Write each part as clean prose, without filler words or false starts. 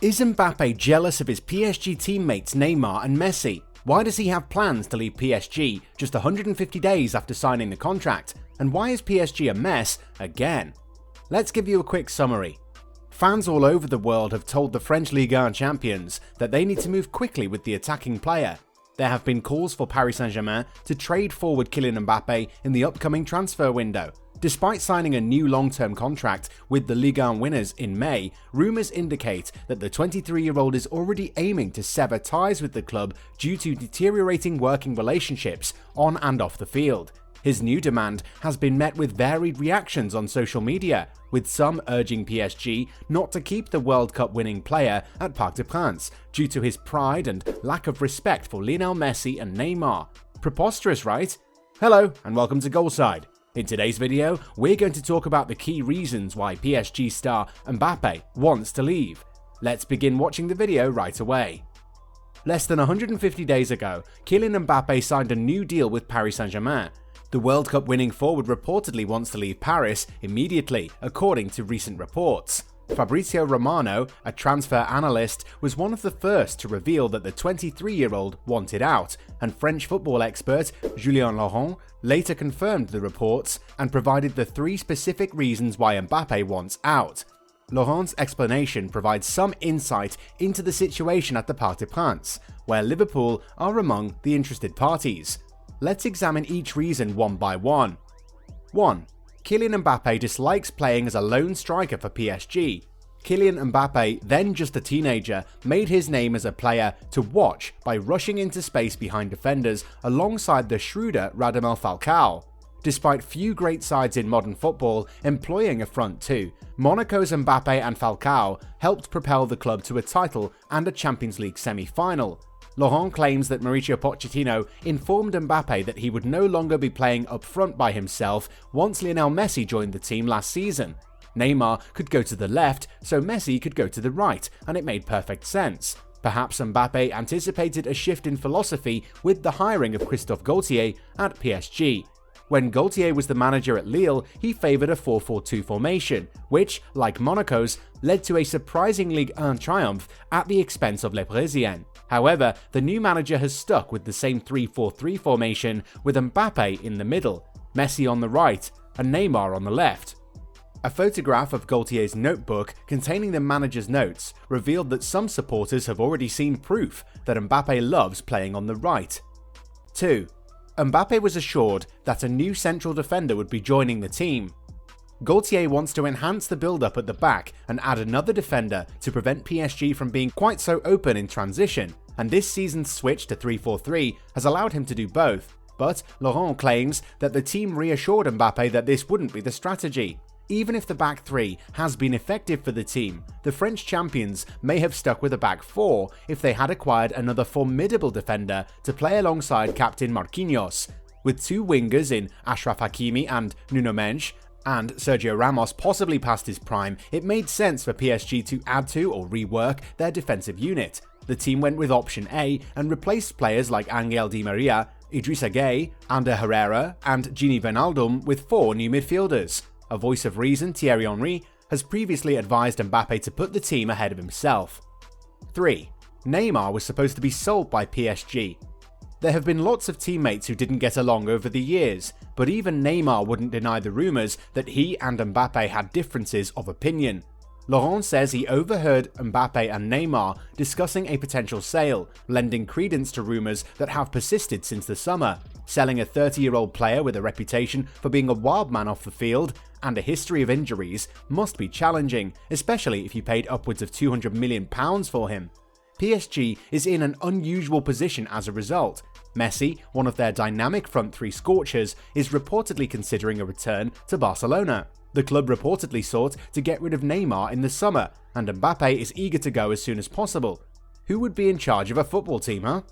Is Mbappe jealous of his PSG teammates Neymar and Messi? Why does he have plans to leave PSG just 150 days after signing the contract? And why is PSG a mess again? Let's give you a quick summary. Fans all over the world have told the French Ligue champions that they need to move quickly with the attacking player. There have been calls for Paris Saint-Germain to trade forward Kylian Mbappe in the upcoming transfer window. Despite signing a new long-term contract with the Ligue 1 winners in May, rumours indicate that the 23-year-old is already aiming to sever ties with the club due to deteriorating working relationships on and off the field. His new demand has been met with varied reactions on social media, with some urging PSG not to keep the World Cup winning player at Parc des Princes due to his pride and lack of respect for Lionel Messi and Neymar. Preposterous, right? Hello and welcome to Goalside. In today's video, we're going to talk about the key reasons why PSG star Mbappe wants to leave. Let's begin watching the video right away. Less than 150 days ago, Kylian Mbappe signed a new deal with Paris Saint-Germain. The World Cup winning forward reportedly wants to leave Paris immediately, according to recent reports. Fabrizio Romano, a transfer analyst, was one of the first to reveal that the 23-year-old wanted out, and French football expert Julien Laurent later confirmed the reports and provided the three specific reasons why Mbappe wants out. Laurent's explanation provides some insight into the situation at the Parc des Princes, where Liverpool are among the interested parties. Let's examine each reason one by one. 1. Kylian Mbappe dislikes playing as a lone striker for PSG. Kylian Mbappe, then just a teenager, made his name as a player to watch by rushing into space behind defenders alongside the shrewder Radamel Falcao. Despite few great sides in modern football employing a front two, Monaco's Mbappe and Falcao helped propel the club to a title and a Champions League semi-final. Laurent claims that Mauricio Pochettino informed Mbappe that he would no longer be playing up front by himself once Lionel Messi joined the team last season. Neymar could go to the left, so Messi could go to the right, and it made perfect sense. Perhaps Mbappe anticipated a shift in philosophy with the hiring of Christophe Galtier at PSG. When Galtier was the manager at Lille, he favoured a 4-4-2 formation, which, like Monaco's, led to a surprising Ligue 1 triumph at the expense of Les Parisiens. However, the new manager has stuck with the same 3-4-3 formation with Mbappe in the middle, Messi on the right, and Neymar on the left. A photograph of Galtier's notebook containing the manager's notes revealed that some supporters have already seen proof that Mbappe loves playing on the right. 2. Mbappe was assured that a new central defender would be joining the team. Galtier wants to enhance the build-up at the back and add another defender to prevent PSG from being quite so open in transition, and this season's switch to 3-4-3 has allowed him to do both. But Laurent claims that the team reassured Mbappe that this wouldn't be the strategy. Even if the back three has been effective for the team, the French champions may have stuck with a back four if they had acquired another formidable defender to play alongside captain Marquinhos. With two wingers in Achraf Hakimi and Nuno Mendes, and Sergio Ramos possibly past his prime, it made sense for PSG to add to or rework their defensive unit. The team went with option A and replaced players like Angel Di Maria, Idrissa Gueye, Ander Herrera, and Gini Wijnaldum with four new midfielders. A voice of reason, Thierry Henry, has previously advised Mbappe to put the team ahead of himself. 3. Neymar was supposed to be sold by PSG. There have been lots of teammates who didn't get along over the years, but even Neymar wouldn't deny the rumours that he and Mbappe had differences of opinion. Laurent says he overheard Mbappe and Neymar discussing a potential sale, lending credence to rumours that have persisted since the summer. Selling a 30-year-old player with a reputation for being a wild man off the field and a history of injuries must be challenging, especially if you paid upwards of £200 million for him. PSG is in an unusual position as a result. Messi, one of their dynamic front three scorchers, is reportedly considering a return to Barcelona. The club reportedly sought to get rid of Neymar in the summer, and Mbappe is eager to go as soon as possible. Who would be in charge of a football team, huh?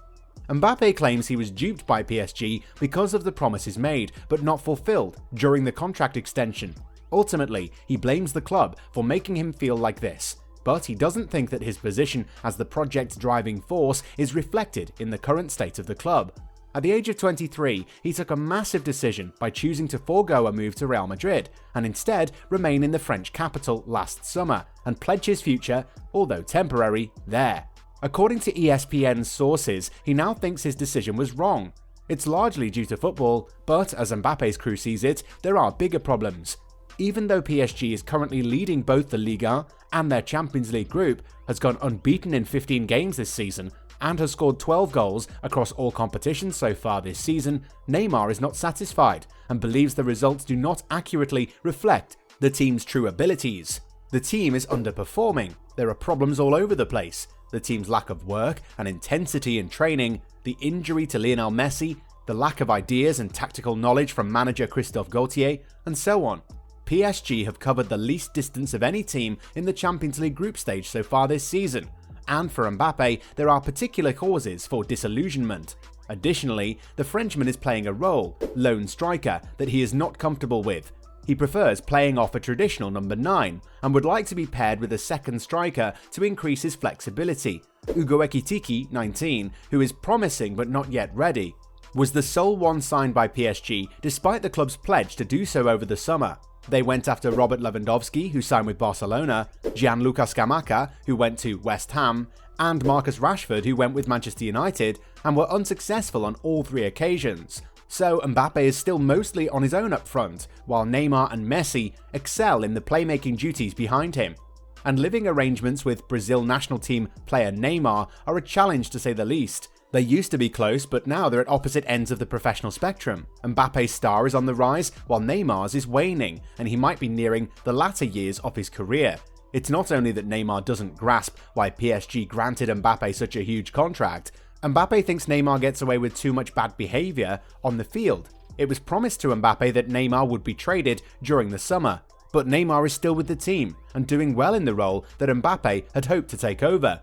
Mbappe claims he was duped by PSG because of the promises made, but not fulfilled, during the contract extension. Ultimately, he blames the club for making him feel like this, but he doesn't think that his position as the project's driving force is reflected in the current state of the club. At the age of 23, he took a massive decision by choosing to forego a move to Real Madrid and instead remain in the French capital last summer and pledge his future, although temporary, there. According to ESPN's sources, he now thinks his decision was wrong. It's largely due to football, but as Mbappe's crew sees it, there are bigger problems. Even though PSG is currently leading both the Liga and their Champions League group, has gone unbeaten in 15 games this season, and has scored 12 goals across all competitions so far this season, Neymar is not satisfied and believes the results do not accurately reflect the team's true abilities. The team is underperforming, there are problems all over the place, the team's lack of work and intensity in training, the injury to Lionel Messi, the lack of ideas and tactical knowledge from manager Christophe Galtier, and so on. PSG have covered the least distance of any team in the Champions League group stage so far this season, and for Mbappe, there are particular causes for disillusionment. Additionally, the Frenchman is playing a role, lone striker, that he is not comfortable with. He prefers playing off a traditional number 9 and would like to be paired with a second striker to increase his flexibility. Hugo Ekitike, 19, who is promising but not yet ready, was the sole one signed by PSG despite the club's pledge to do so over the summer. They went after Robert Lewandowski, who signed with Barcelona, Gianluca Scamacca, who went to West Ham, and Marcus Rashford, who went with Manchester United, and were unsuccessful on all 3 occasions. So Mbappe is still mostly on his own up front, while Neymar and Messi excel in the playmaking duties behind him. And living arrangements with Brazil national team player Neymar are a challenge to say the least. They used to be close, but now they're at opposite ends of the professional spectrum. Mbappe's star is on the rise, while Neymar's is waning, and he might be nearing the latter years of his career. It's not only that Neymar doesn't grasp why PSG granted Mbappe such a huge contract, Mbappe thinks Neymar gets away with too much bad behaviour on the field. It was promised to Mbappe that Neymar would be traded during the summer, but Neymar is still with the team and doing well in the role that Mbappe had hoped to take over.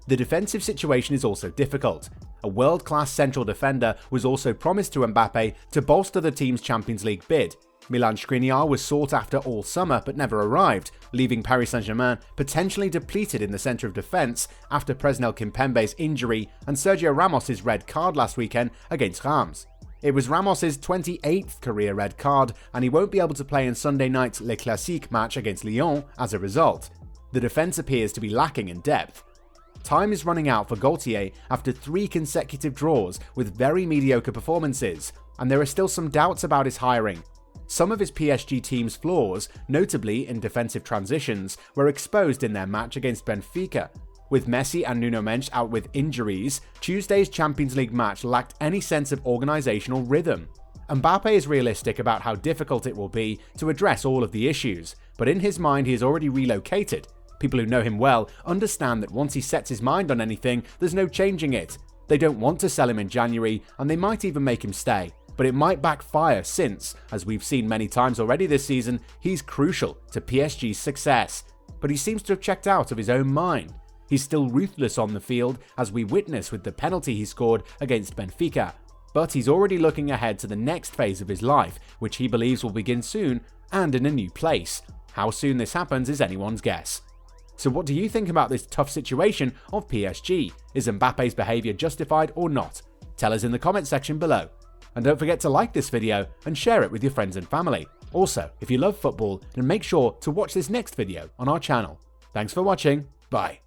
The defensive situation is also difficult. A world-class central defender was also promised to Mbappe to bolster the team's Champions League bid. Milan Skriniar was sought after all summer but never arrived, leaving Paris Saint-Germain potentially depleted in the centre of defence after Presnel Kimpembe's injury and Sergio Ramos's red card last weekend against Reims. It was Ramos's 28th career red card, and he won't be able to play in Sunday night's Le Classique match against Lyon as a result. The defence appears to be lacking in depth. Time is running out for Galtier after 3 consecutive draws with very mediocre performances, and there are still some doubts about his hiring. Some of his PSG team's flaws, notably in defensive transitions, were exposed in their match against Benfica. With Messi and Nuno Mendes out with injuries, Tuesday's Champions League match lacked any sense of organisational rhythm. Mbappe is realistic about how difficult it will be to address all of the issues, but in his mind he has already relocated. People who know him well understand that once he sets his mind on anything, there's no changing it. They don't want to sell him in January, and they might even make him stay. But it might backfire since, as we've seen many times already this season, he's crucial to PSG's success. But he seems to have checked out of his own mind. He's still ruthless on the field, as we witness with the penalty he scored against Benfica. But he's already looking ahead to the next phase of his life, which he believes will begin soon and in a new place. How soon this happens is anyone's guess. So what do you think about this tough situation of PSG? Is Mbappe's behaviour justified or not? Tell us in the comment section below. And don't forget to like this video and share it with your friends and family. Also, if you love football, then make sure to watch this next video on our channel. Thanks for watching, bye.